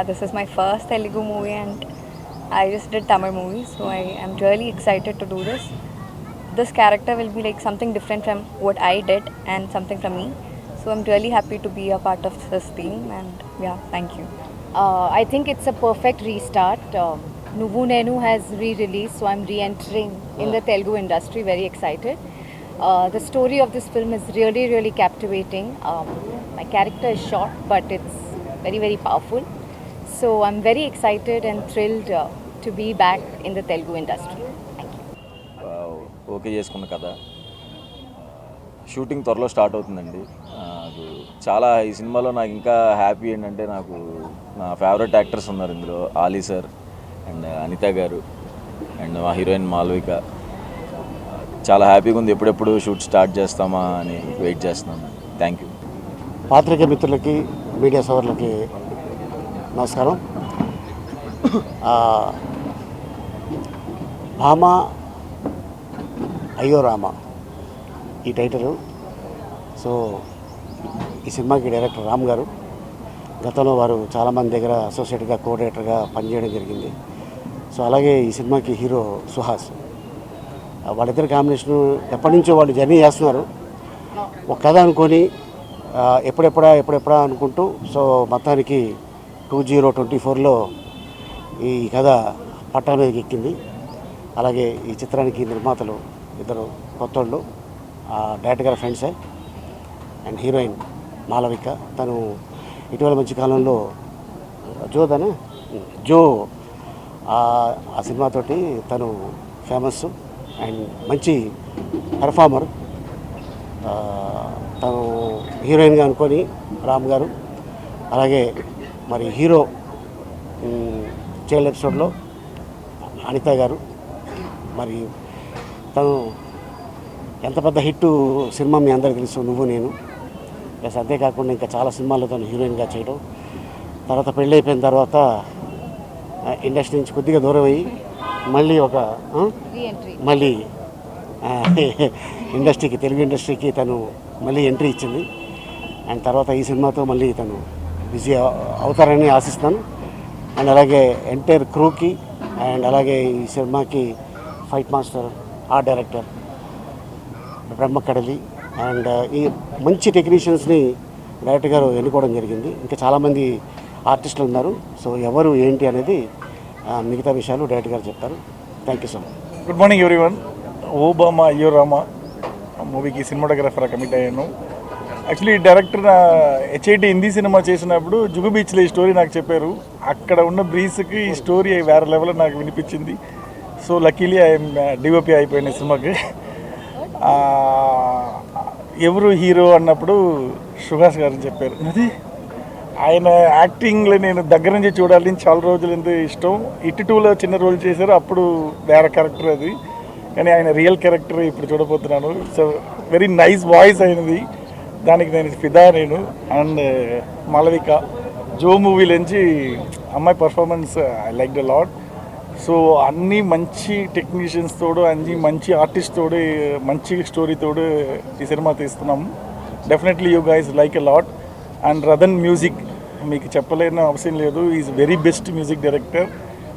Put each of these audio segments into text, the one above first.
yeah, this is my first Telugu movie and I just did Tamil movie, so I am really excited to do this. This character will be like something different from what I did and something from me. So I'm really happy to be a part of this team and yeah, thank you. I think it's a perfect restart. Nuvu Nenu has re-released, so I'm re-entering in the Telugu industry. Very excited. The story of this film is really, really captivating. My character is short, but it's very, very powerful. So I'm very excited and thrilled to be back in the Telugu industry. Thank you. Okay చేసుకున్న కథ shooting త్వరలో start అవుతుందండి. నాకు చాలా ఈ సినిమాలో నాకు ఇంకా హ్యాపీ ఏంటంటే నాకు నా ఫేవరెట్ యాక్టర్స్ ఉన్నారు ఇందులో. ఆలీ సార్ అండ్ అనిత గారు అండ్ మా హీరోయిన్ మాల్విక. చాలా హ్యాపీగా ఉంది. ఎప్పుడెప్పుడు షూట్ స్టార్ట్ చేస్తామా అని వెయిట్ చేస్తున్నాను. Thank you. పాత్రికేయ మిత్రులకి, మీడియా సోదరులకి నమస్కారం. భామ అయ్యో రామ ఈ టైటిల్. సో ఈ సినిమాకి డైరెక్టర్ రామ్ గారు. గతంలో వారు చాలామంది దగ్గర అసోసియేట్గా, కోఆర్డినేటర్గా పనిచేయడం జరిగింది. సో అలాగే ఈ సినిమాకి హీరో సుహాస్. వాళ్ళిద్దరి కాంబినేషను ఎప్పటి నుంచో వాళ్ళు జర్నీ చేస్తున్నారు. ఒక కథ అనుకొని ఎప్పుడెప్పుడా అనుకుంటూ సో మొత్తానికి 2024లో ఈ కథ పట్టా మీదకి ఎక్కింది. అలాగే ఈ చిత్రానికి నిర్మాతలు ఇద్దరు కొత్తోళ్ళు, డైరెక్టర్ గారి ఫ్రెండ్సే. అండ్ హీరోయిన్ మాలవిక, తను ఇటీవల మంచి కాలంలో జో ఆ సినిమాతోటి తను ఫేమస్ అండ్ మంచి పెర్ఫార్మర్. తను హీరోయిన్గా అనుకొని రామ్ గారు. అలాగే మరి హీరో చైల్డ్ ఎపిసోడ్లో అనిత గారు. మరి తను ఎంత పెద్ద హిట్ సినిమా మీ అందరికీ తెలుసు, నువ్వు నేను. ప్లస్ అంతేకాకుండా ఇంకా చాలా సినిమాల్లో తను హీరోయిన్గా చేయడం. తర్వాత పెళ్ళి అయిపోయిన తర్వాత ఇండస్ట్రీ నుంచి కొద్దిగా దూరం అయ్యి మళ్ళీ ఇండస్ట్రీకి, తెలుగు ఇండస్ట్రీకి తను మళ్ళీ ఎంట్రీ ఇచ్చింది. అండ్ తర్వాత ఈ సినిమాతో మళ్ళీ తను బిజీ అవుతారని ఆశిస్తాను. అండ్ అలాగే ఎంటైర్ క్రూకి అండ్ అలాగే ఈ సినిమాకి fight master, art director Brahmakadali and ఈ మంచి టెక్నీషియన్స్ని డైరెక్టర్ గారు ఎన్నుకోవడం జరిగింది. ఇంకా చాలామంది ఆర్టిస్టులు ఉన్నారు. సో ఎవరు ఏంటి అనేది మిగతా విషయాలు డైరెక్టర్ గారు చెప్తారు. Thank you so much. Good morning everyone. O Bhama Ayyo Rama మూవీకి సినిమాటోగ్రాఫర్ కమిట్ అయ్యాను. యాక్చువల్లీ డైరెక్టర్ హెచ్ఐటి హిందీ సినిమా చేసినప్పుడు జుగు బీచ్లో ఈ స్టోరీ నాకు చెప్పారు. అక్కడ ఉన్న బ్రీస్కి ఈ స్టోరీ వేరే లెవెల్లో నాకు వినిపించింది. సో లక్కీలీ ఐఎమ్ డిఓపి అయిపోయిన సినిమాకి. ఎవరు హీరో అన్నప్పుడు సుహాస్ గారు చెప్పారు. అది ఆయన యాక్టింగ్లో నేను దగ్గర నుంచి చూడాలని చాలా రోజులు ఎంతో ఇష్టం. ఇటు 2లో చిన్న రోల్ చేశారు, అప్పుడు వేరే క్యారెక్టర్ అది. కానీ ఆయన రియల్ క్యారెక్టర్ ఇప్పుడు చూడబోతున్నాను. సో వెరీ నైస్ వాయిస్ అయినది, దానికి నేను ఫిదా నేను. అండ్ మాలవిక జో మూవీలోంచి అమ్మాయి performance I like the lot. So అన్నీ మంచి టెక్నీషియన్స్ తోడు, అన్ని మంచి ఆర్టిస్ట్ తోడు, మంచి స్టోరీ తోడు ఈ సినిమా తీస్తున్నాము. Definitely you guys like a lot. And Radhan music మీకు చెప్పలేని అవసరం లేదు. Is very best music director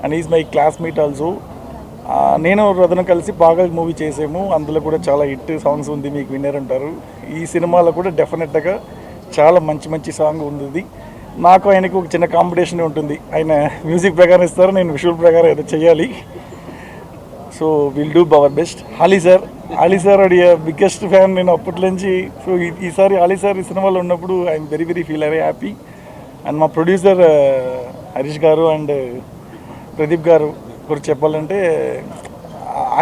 and is my classmate also. నేను రదన్ కలిసి బాగా మూవీ చేసాము. అందులో కూడా చాలా హిట్ సాంగ్స్ ఉంది, మీకు విన్నారంటారు. ఈ సినిమాలో కూడా డెఫినెట్గా చాలా మంచి మంచి సాంగ్ ఉంది. నాకు ఆయనకు ఒక చిన్న కాంపిటీషన్ ఉంటుంది. ఆయన మ్యూజిక్ ప్రకారం ఇస్తారు, నేను విజువల్ ప్రకారం ఏదో చేయాలి. So will do our best. Ali sir అది బిగ్గెస్ట్ ఫ్యాన్ నేను అప్పటి నుంచి. సో ఈసారి ఆలీ సార్ ఈ సినిమాలో ఉన్నప్పుడు I'm very very feel very happy. And మా ప్రొడ్యూసర్ హరీష్ గారు అండ్ ప్రదీప్ గారు గురించి చెప్పాలంటే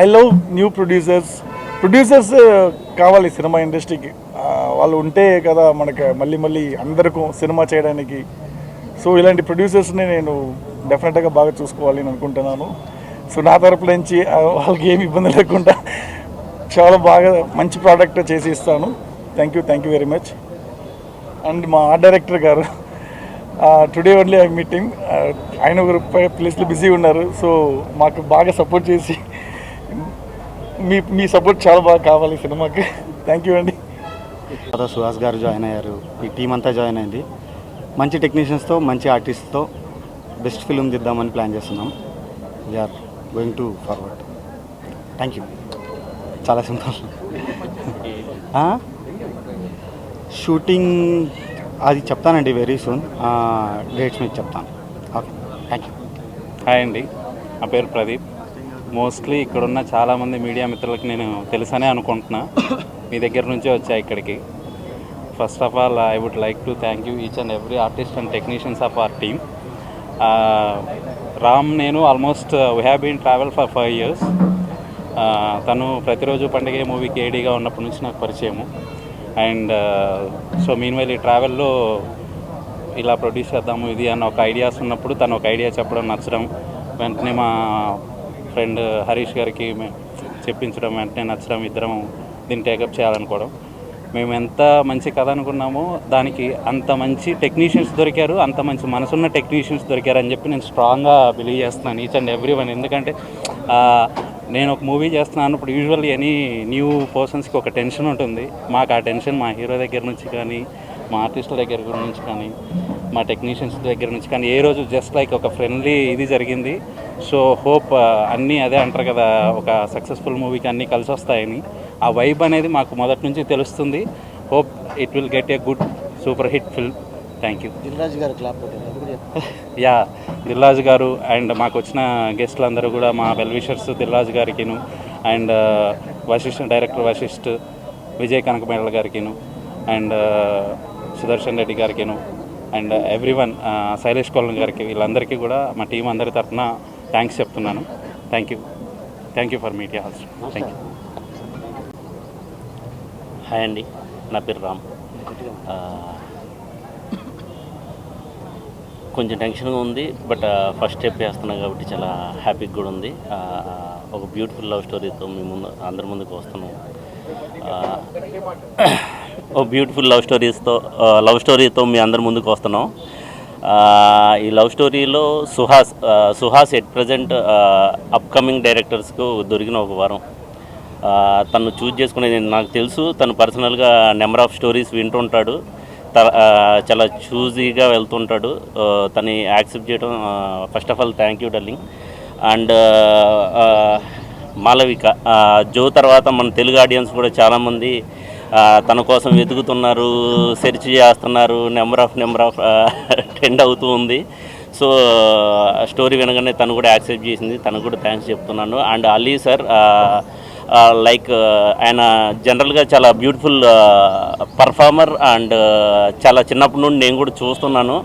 ఐ లవ్ న్యూ ప్రొడ్యూసర్స్ కావాలి సినిమా ఇండస్ట్రీకి. వాళ్ళు ఉంటే కదా మనకు మళ్ళీ అందరికీ సినిమా చేయడానికి. సో ఇలాంటి ప్రొడ్యూసర్స్ని నేను డెఫినెట్గా బాగా చూసుకోవాలి అని అనుకుంటున్నాను. సో నా తరపు నుంచి వాళ్ళకి ఏమి ఇబ్బంది లేకుండా చాలా బాగా మంచి ప్రోడక్ట్ చేసి ఇస్తాను. Thank you very much. And మా ఆర్ట్ డైరెక్టర్ గారు టుడే ఓన్లీ ఐ మీటింగ్, ఆయన ఒక ప్లేస్లో బిజీ ఉన్నారు. సో మాకు బాగా సపోర్ట్ చేసి మీ సపోర్ట్ చాలా బాగా కావాలి సినిమాకి. థ్యాంక్ యూ అండి. సుహాస్ గారు జాయిన్ అయ్యారు, ఈ టీం అంతా జాయిన్ అయింది. మంచి టెక్నీషియన్స్తో, మంచి ఆర్టిస్ట్తో బెస్ట్ ఫిల్మ్ తీద్దామని ప్లాన్ చేస్తున్నాం. We are going to forward. Thank you. చాలా సింపుల్. షూటింగ్ అది చెప్తానండి వెరీ సూన్. డేట్స్ మీకు చెప్తాను. Okay, thank you. హాయ్ అండి, నా పేరు ప్రదీప్. మోస్ట్లీ ఇక్కడున్న చాలామంది మీడియా మిత్రులకి నేను తెలుసనే అనుకుంటున్నా. మీ దగ్గర నుంచే వచ్చా ఇక్కడికి. First of all I would like to thank you each and every artist and technicians of our team. Ram నేను almost we have been travel for 5 years. తను ప్రతిరోజు పండుగ మూవీకి ఏడీగా ఉన్నప్పటి నుంచి నాకు పరిచయము. అండ్ సో మీన్ వైల్ ఈ ట్రావెల్లో ఇలా ప్రొడ్యూస్ చేద్దాము ఇది అన్న ఒక ఐడియాస్ ఉన్నప్పుడు తను ఒక ఐడియా చెప్పడం నచ్చడం, వెంటనే మా ఫ్రెండ్ హరీష్ గారికి చెప్పించడం, వెంటనే నచ్చడం, ఇద్దరం దీన్ని టేకప్ చేయాలనుకోవడం. మేము ఎంత మంచి కథ అనుకున్నామో దానికి అంత మంచి టెక్నీషియన్స్ దొరికారు, అంత మంచి మనసున్న టెక్నీషియన్స్ దొరికారు అని చెప్పి నేను స్ట్రాంగ్గా బిలీవ్ చేస్తున్నాను ఈచ్ అండ్ ఎవ్రీ వన్. ఎందుకంటే నేను ఒక మూవీ చేస్తున్నాను, ఇప్పుడు యూజువల్లీ ఎనీ న్యూ పర్సన్స్కి ఒక టెన్షన్ ఉంటుంది. మాకు ఆ టెన్షన్ మా హీరో దగ్గర నుంచి కానీ, మా ఆర్టిస్టుల దగ్గర నుంచి కానీ, మా టెక్నీషియన్స్ దగ్గర నుంచి కానీ ఏ రోజు జస్ట్ లైక్ ఒక ఫ్రెండ్లీ ఇది జరిగింది. సో హోప్ అన్నీ అదే అంటారు కదా, ఒక సక్సెస్ఫుల్ మూవీకి అన్నీ కలిసి వస్తాయని. ఆ వైబ్ అనేది మాకు మొదటి నుంచి తెలుస్తుంది. Hope it will get a good super hit film. Thank you. Dil Raju గారు క్లాప్ యా, దిల్రాజు గారు అండ్ మాకు వచ్చిన గెస్టులు అందరూ కూడా మా వెల్ విషర్స్ దిల్రాజు గారికిను, అండ్ వశిష్ఠ డైరెక్టర్ వశిష్ఠ్, విజయ్ కనకమేళ గారికిను, అండ్ సుదర్శన్ రెడ్డి గారికిను, and everyone, Shailesh Kolanu గారికి, వీళ్ళందరికీ కూడా మా టీం అందరి తరఫున థ్యాంక్స్ చెప్తున్నాను. Thank you for media also. Thank you. Hi అండి, నా పేరు రామ్. కొంచెం టెన్షన్గా ఉంది, బట్ ఫస్ట్ స్టెప్ వేస్తున్నాను కాబట్టి చాలా హ్యాపీగా కూడా ఉంది. ఒక బ్యూటిఫుల్ లవ్ స్టోరీతో మీ ముందు అందరి ముందుకు వస్తున్నాం. ఒక బ్యూటిఫుల్ లవ్ స్టోరీతో మీ అందరి ముందుకు వస్తున్నాం. ఈ లవ్ స్టోరీలో సుహాస్ ఎట్ ప్రజెంట్ అప్కమింగ్ డైరెక్టర్స్కు దొరికిన ఒక వరం. తను చూజ్ చేసుకునేది నాకు తెలుసు. తను పర్సనల్గా నెంబర్ ఆఫ్ స్టోరీస్ వింటుంటాడు, చాలా చూజీగా వెళ్తుంటాడు. తను యాక్సెప్ట్ చేయడం, first of all thank you darling. And Malavika, జో తర్వాత మన తెలుగు ఆడియన్స్ కూడా చాలామంది తన కోసం వెతుకుతున్నారు, సెర్చ్ చేస్తున్నారు. నెంబర్ ఆఫ్ ట్రెండ్ అవుతూ ఉంది. సో స్టోరీ వినగానే తను కూడా యాక్సెప్ట్ చేసింది, తనకు కూడా థ్యాంక్స్ చెప్తున్నాను. అండ్ అలీ సార్, లైక్ ఆయన జనరల్గా చాలా బ్యూటిఫుల్ పర్ఫార్మర్ అండ్ చాలా చిన్నప్పటి నుండి నేను కూడా చూస్తున్నాను.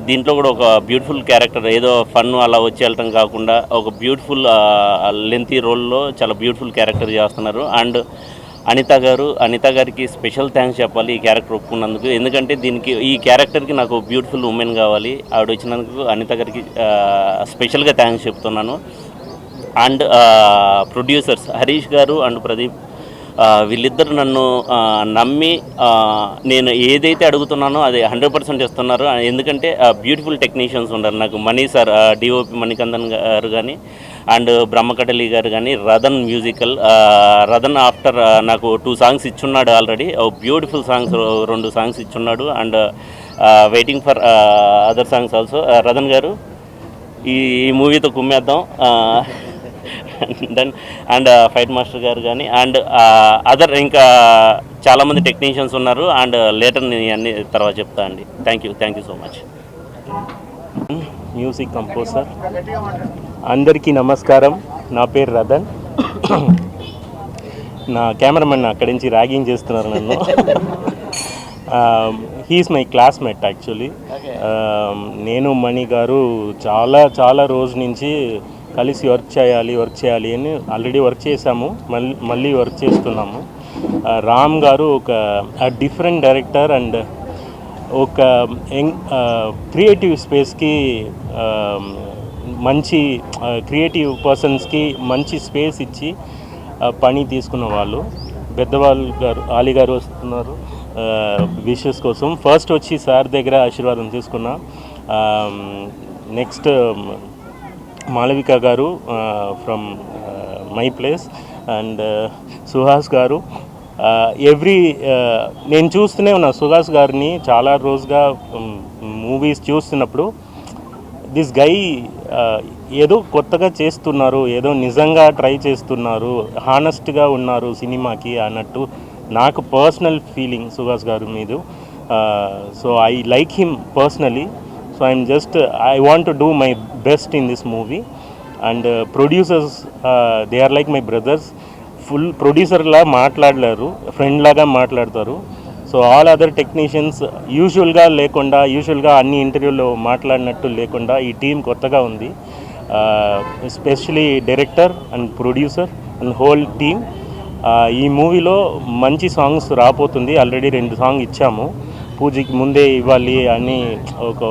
దీంట్లో కూడా ఒక బ్యూటిఫుల్ క్యారెక్టర్, ఏదో ఫన్ అలా వచ్చి వెళ్ళటం కాకుండా ఒక బ్యూటిఫుల్ లెంతీ రోల్లో చాలా బ్యూటిఫుల్ క్యారెక్టర్ చేస్తున్నారు. అండ్ అనిత గారికి స్పెషల్ థ్యాంక్స్ చెప్పాలి ఈ క్యారెక్టర్ ఒప్పుకున్నందుకు. ఎందుకంటే ఈ క్యారెక్టర్కి నాకు బ్యూటిఫుల్ ఉమెన్ కావాలి, ఆవిడ వచ్చినందుకు అనిత గారికి స్పెషల్గా థ్యాంక్స్ చెప్తున్నాను. అండ్ ప్రొడ్యూసర్స్ హరీష్ గారు అండ్ ప్రదీప్, వీళ్ళిద్దరు నన్ను నమ్మి నేను ఏదైతే అడుగుతున్నానో అది 100% ఇస్తున్నారు. ఎందుకంటే బ్యూటిఫుల్ టెక్నీషియన్స్ ఉన్నారు నాకు. మణి సార్, డిఓపి మణికందన్ గారు కానీ, అండ్ బ్రహ్మకటలి గారు కానీ, రదన్ మ్యూజికల్, రదన్ ఆఫ్టర్ నాకు 2 సాంగ్స్ ఇచ్చున్నాడు ఆల్రెడీ. బ్యూటిఫుల్ సాంగ్స్ 2 సాంగ్స్ ఇచ్చున్నాడు. And waiting for other songs also. Radhan గారు, ఈ మూవీతో కుమ్మేద్దాం. దెన్ అండ్ ఫైట్ మాస్టర్ గారు కానీ, అండ్ అదర్ ఇంకా చాలామంది టెక్నీషియన్స్ ఉన్నారు. అండ్ లేటర్ నేను అన్ని తర్వాత చెప్తా అండి. Thank you so much. Music composer, అందరికీ నమస్కారం. నా పేరు రదన్. నా కెమెరామెన్ అక్కడి నుంచి ర్యాగింగ్ చేస్తున్నారు నన్ను. He is my classmate actually. నేను మణి గారు చాలా రోజు నుంచి కలిసి వర్క్ చేయాలి అని ఆల్రెడీ వర్క్ చేశాము, మళ్ళీ వర్క్ చేస్తున్నాము. రామ్ గారు ఒక డిఫరెంట్ డైరెక్టర్ అండ్ ఒక క్రియేటివ్ స్పేస్కి, మంచి క్రియేటివ్ పర్సన్స్కి మంచి స్పేస్ ఇచ్చి పని తీసుకున్న వాళ్ళు. పెద్దవాళ్ళు గారు ఆలీ గారు వస్తున్నారు విషెస్ కోసం. ఫస్ట్ వచ్చి సార్ దగ్గర ఆశీర్వాదం తీసుకున్నా. నెక్స్ట్ మాలవిక గారు from my place, and Suhas గారు. నేను చూస్తూనే ఉన్నా సుహాస్ గారిని చాలా రోజుగా మూవీస్ చూస్తున్నప్పుడు. దిస్ గై ఏదో కొత్తగా చేస్తున్నారు, ఏదో నిజంగా ట్రై చేస్తున్నారు, హానెస్ట్గా ఉన్నారు సినిమాకి అన్నట్టు నాకు పర్సనల్ ఫీలింగ్ సుహాస్ గారు మీద. So I like him personally. So I want to do my best in this movie. And producers they are like my brothers. Full ప్రొడ్యూసర్లా మాట్లాడలేరు, ఫ్రెండ్ లాగా మాట్లాడతారు. సో ఆల్ అదర్ టెక్నీషియన్స్ యూజువల్గా అన్ని ఇంటర్వ్యూలో మాట్లాడినట్టు లేకుండా ఈ టీం కొత్తగా ఉంది. Especially director and producer and whole team. ఈ మూవీలో మంచి సాంగ్స్ రాబోతుంది. ఆల్రెడీ 2 సాంగ్ ఇచ్చాము, పూజకి ముందే ఇవ్వాలి అని ఒక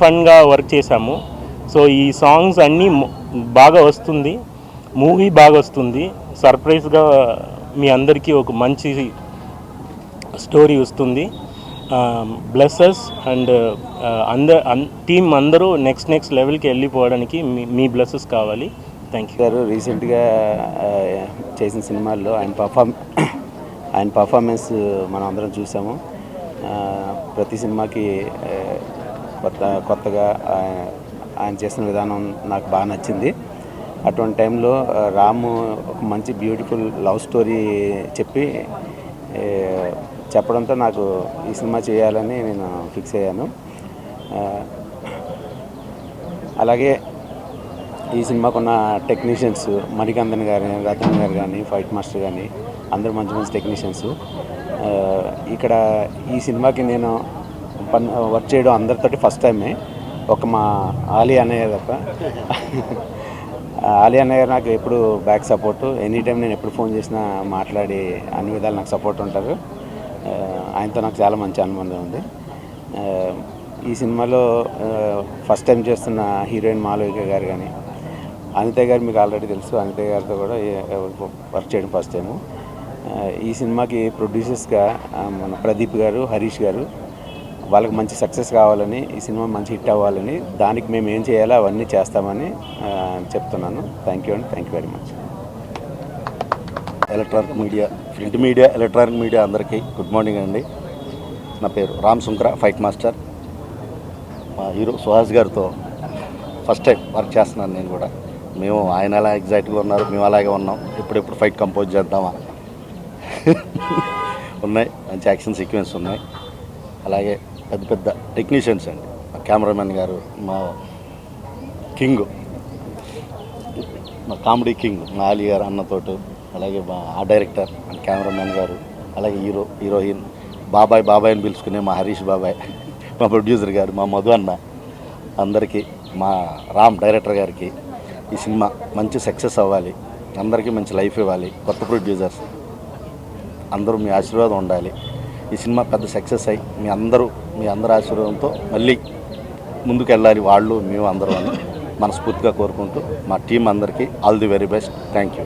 ఫన్గా వర్క్ చేశాము. సో ఈ సాంగ్స్ అన్నీ బాగా వస్తుంది, మూవీ బాగా వస్తుంది. సర్ప్రైజ్గా మీ అందరికీ ఒక మంచి స్టోరీ వస్తుంది. బ్లెస్సెస్ అండ్ టీమ్ అందరూ నెక్స్ట్ లెవెల్కి వెళ్ళిపోవడానికి మీ బ్లెస్సెస్ కావాలి. Thank you. గారు రీసెంట్గా చేసిన సినిమాల్లో ఆయన పర్ఫార్మెన్స్ మనం అందరం చూసాము. ప్రతి సినిమాకి కొత్తగా ఆయన చేసిన విధానం నాకు బాగా నచ్చింది. అటువంటి టైంలో రాము ఒక మంచి బ్యూటిఫుల్ లవ్ స్టోరీ చెప్పడంతో నాకు ఈ సినిమా చేయాలని నేను ఫిక్స్ అయ్యాను. అలాగే ఈ సినిమాకున్న టెక్నీషియన్స్ మణికందన్ గారు, రతన్ గారు కానీ, ఫైట్ మాస్టర్ కానీ అందరూ మంచి మంచి టెక్నీషియన్స్. ఇక్కడ ఈ సినిమాకి నేను వర్క్ చేయడం అందరితోటి ఫస్ట్ టైమే. మా ఆలీ అన్నయ్య తప్ప. ఆలీ అన్నయ్య గారు నాకు ఎప్పుడు బ్యాక్ సపోర్టు. ఎనీ టైం నేను ఎప్పుడు ఫోన్ చేసినా మాట్లాడి అన్ని విధాలు నాకు సపోర్ట్ ఉంటారు. ఆయనతో నాకు చాలా మంచి అనుబంధం ఉంది. ఈ సినిమాలో ఫస్ట్ టైం చేస్తున్న హీరోయిన్ మాలవిక గారు కానీ, అనిత గారు మీకు ఆల్రెడీ తెలుసు. అనిత గారితో కూడా వర్క్ చేయడం ఫస్ట్ టైము. ఈ సినిమాకి ప్రొడ్యూసర్స్గా మన ప్రదీప్ గారు, హరీష్ గారు, వాళ్ళకి మంచి సక్సెస్ కావాలని, ఈ సినిమా మంచి హిట్ అవ్వాలని, దానికి మేము ఏం చేయాలో అవన్నీ చేస్తామని చెప్తున్నాను. థ్యాంక్ యూ అండి. Thank you very much. Electronic media, print media, electronic media అందరికీ గుడ్ మార్నింగ్ అండి. నా పేరు రామ్ సుంకర, ఫైట్ మాస్టర్. మా హీరో సుహాస్ గారితో ఫస్ట్ టైం వర్క్ చేస్తున్నాను నేను కూడా. ఆయన అలా ఎగ్జైట్గా ఉన్నారు, మేము అలాగే ఉన్నాం. ఎప్పుడెప్పుడు ఫైట్ కంపోజ్ చేద్దామా ఉన్నాయి. మంచి యాక్షన్ సీక్వెన్స్ ఉన్నాయి. అలాగే పెద్ద పెద్ద టెక్నీషియన్స్ అండి. మా కెమెరామెన్ గారు, మా కింగ్, మా కామెడీ కింగ్ మా ఆలీ గారు అన్నతోటి, అలాగే మా డైరెక్టర్ అండ్ కెమెరామెన్ గారు, అలాగే హీరోయిన్ బాబాయ్ అని పిలుచుకునే మా హరీష్ బాబాయ్, మా ప్రొడ్యూసర్ గారు, మా మధు అన్న, అందరికీ, మా రామ్ డైరెక్టర్ గారికి ఈ సినిమా మంచి సక్సెస్ అవ్వాలి, అందరికీ మంచి లైఫ్ ఇవ్వాలి. కొత్త ప్రొడ్యూసర్స్ అందరూ మీ ఆశీర్వాదం ఉండాలి. ఈ సినిమా పెద్ద సక్సెస్ అయ్యి మీ అందరి ఆశీర్వాదంతో మళ్ళీ ముందుకు వెళ్ళాలి, వాళ్ళు మేము అందరూ అని మనస్ఫూర్తిగా కోరుకుంటూ మా టీం అందరికీ all the very best. Thank you.